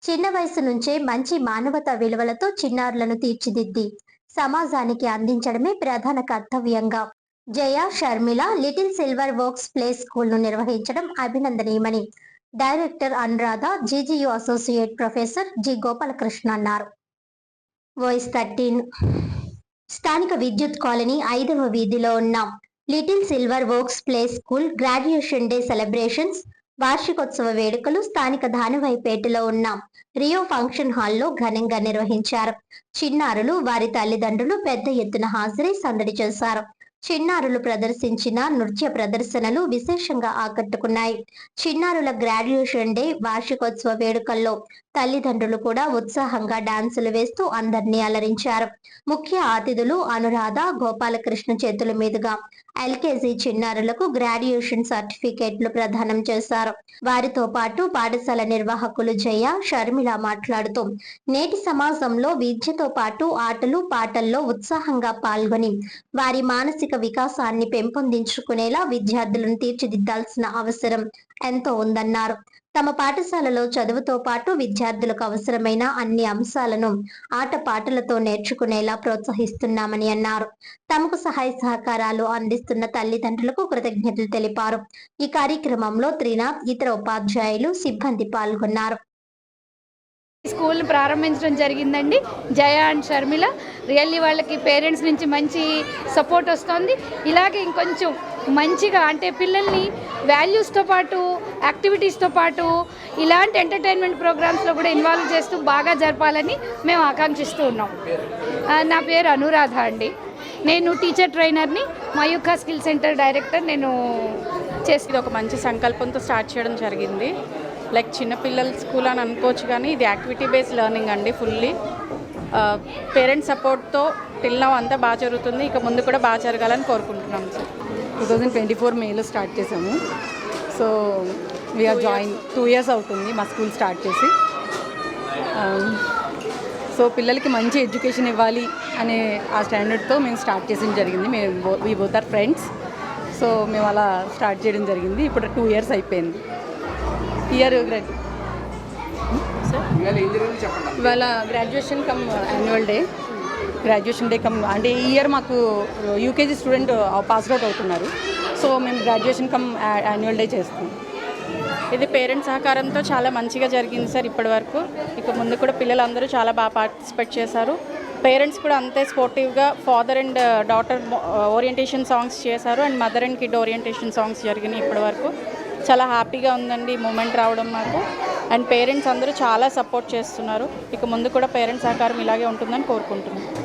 చిన్న వయసు నుంచే మంచి మానవతా విలువలతో చిన్నారులను తీర్చిదిద్ది సమాజానికి అందించడమే ప్రధాన కర్తవ్యంగా Jaya Sharmila little silver works play school ను నిర్వహించడం అభినందనీయమని director Anuradha GGU associate professor G Gopalakrishna అన్నారు. వాయిస్ 13 స్థానిక విద్యుత్ కాలనీ 5వ వీధిలో ఉన్న little silver works play school graduation day celebrations వార్షికోత్సవ వేడుకలు స్థానిక ధానవాయిపేటలో ఉన్న రియో ఫంక్షన్ హాల్లో ఘనంగా నిర్వహించారు. చిన్నారులు వారి తల్లిదండ్రులు పెద్ద ఎత్తున హాజరై సందడి చేశారు. చిన్నారులు ప్రదర్శించిన నృత్య ప్రదర్శనలు విశేషంగా ఆకట్టుకున్నాయి. చిన్నారుల గ్రాడ్యుయేషన్ డే వార్షికోత్సవ వేడుకల్లో తల్లిదండ్రులు కూడా ఉత్సాహంగా డాన్సులు వేస్తూ అందరినీ అలరించారు. ముఖ్య అతిథులు అనురాధ గోపాలకృష్ణ చేతుల మీదుగా ఎల్కేజీ చిన్నారులకు గ్రాడ్యుయేషన్ సర్టిఫికేట్లు ప్రదానం చేశారు. వారితో పాటు పాఠశాల నిర్వాహకులు జయ షర్మిల మాట్లాడుతూ నేటి సమాజంలో విద్యతో పాటు ఆటలు పాటల్లో ఉత్సాహంగా పాల్గొని వారి మానసిక వికాసాన్ని పెంపొందించుకునేలా విద్యార్థులను తీర్చిదిద్దాల్సిన అవసరం ఎంతో ఉందన్నారు. తమ పాఠశాలలో చదువుతో పాటు విద్యార్థులకు అవసరమైన అన్ని అంశాలను ఆటపాటలతో నేర్చుకునేలా ప్రోత్సహిస్తున్నామని అన్నారు. తమకు సహాయ సహకారాలు అందిస్తున్న తల్లిదండ్రులకు కృతజ్ఞతలు తెలిపారు. ఈ కార్యక్రమంలో త్రినాథ్ ఇతర ఉపాధ్యాయులు సిబ్బంది పాల్గొన్నారు. స్కూల్ ప్రారంభించడం జరిగిందండి. జయ అండ్ షర్మిల రియల్లీ వాళ్ళకి పేరెంట్స్ నుంచి మంచి సపోర్ట్ వస్తుంది. ఇలాగే ఇంకొంచెం మంచిగా అంటే పిల్లల్ని వాల్యూస్తో పాటు యాక్టివిటీస్తో పాటు ఇలాంటి ఎంటర్టైన్మెంట్ ప్రోగ్రామ్స్లో కూడా ఇన్వాల్వ్ చేస్తూ బాగా జరపాలని మేము ఆకాంక్షిస్తూ ఉన్నాం. నా పేరు అనురాధ అండి. నేను టీచర్ ట్రైనర్ని, మయూఖ స్కిల్ సెంటర్ డైరెక్టర్. నేను ఇది ఒక మంచి సంకల్పంతో స్టార్ట్ చేయడం జరిగింది. లైక్ చిన్నపిల్లల స్కూల్ అని అనుకోవచ్చు, కానీ ఇది యాక్టివిటీ బేస్డ్ లెర్నింగ్ అండి. ఫుల్లీ పేరెంట్స్ సపోర్ట్తో టిల్ నౌ అంతా బాగా జరుగుతుంది. ఇక ముందు కూడా బాగా జరగాలని కోరుకుంటున్నాము సార్. 2024 మేలో స్టార్ట్ చేసాము. సో వీఆర్ జాయిన్ 2 years అవుతుంది మా స్కూల్ స్టార్ట్ చేసి. సో పిల్లలకి మంచి ఎడ్యుకేషన్ ఇవ్వాలి అనే ఆ స్టాండర్డ్తో మేము స్టార్ట్ చేసిన జరిగింది. We both are friends. So మేము అలా స్టార్ట్ చేయడం జరిగింది. ఇప్పుడు 2 years అయిపోయింది. ఇవాళ graduation come annual day, graduation day come అంటే ఈ ఇయర్ మాకు యూకేజీ స్టూడెంట్ పాస్డ్ అవుట్ అవుతున్నారు. సో మేము గ్రాడ్యుయేషన్ కమ్ యాన్యువల్ డే చేస్తాం. ఇది పేరెంట్స్ సహకారంతో చాలా మంచిగా జరిగింది సార్ ఇప్పటి వరకు. ఇక ముందు కూడా పిల్లలందరూ చాలా బాగా పార్టిసిపేట్ చేశారు. పేరెంట్స్ కూడా అంతే స్పోర్టివ్గా father and daughter orientation songs చేశారు and mother and kid orientation songs జరిగినాయి ఇప్పటి వరకు. చాలా హ్యాపీగా ఉందండి ఈ మూమెంట్ రావడం మాకు. అండ్ పేరెంట్స్ అందరూ చాలా సపోర్ట్ చేస్తున్నారు. ఇక ముందు కూడా పేరెంట్స్ సహకారం ఇలాగే ఉంటుందని కోరుకుంటున్నాను.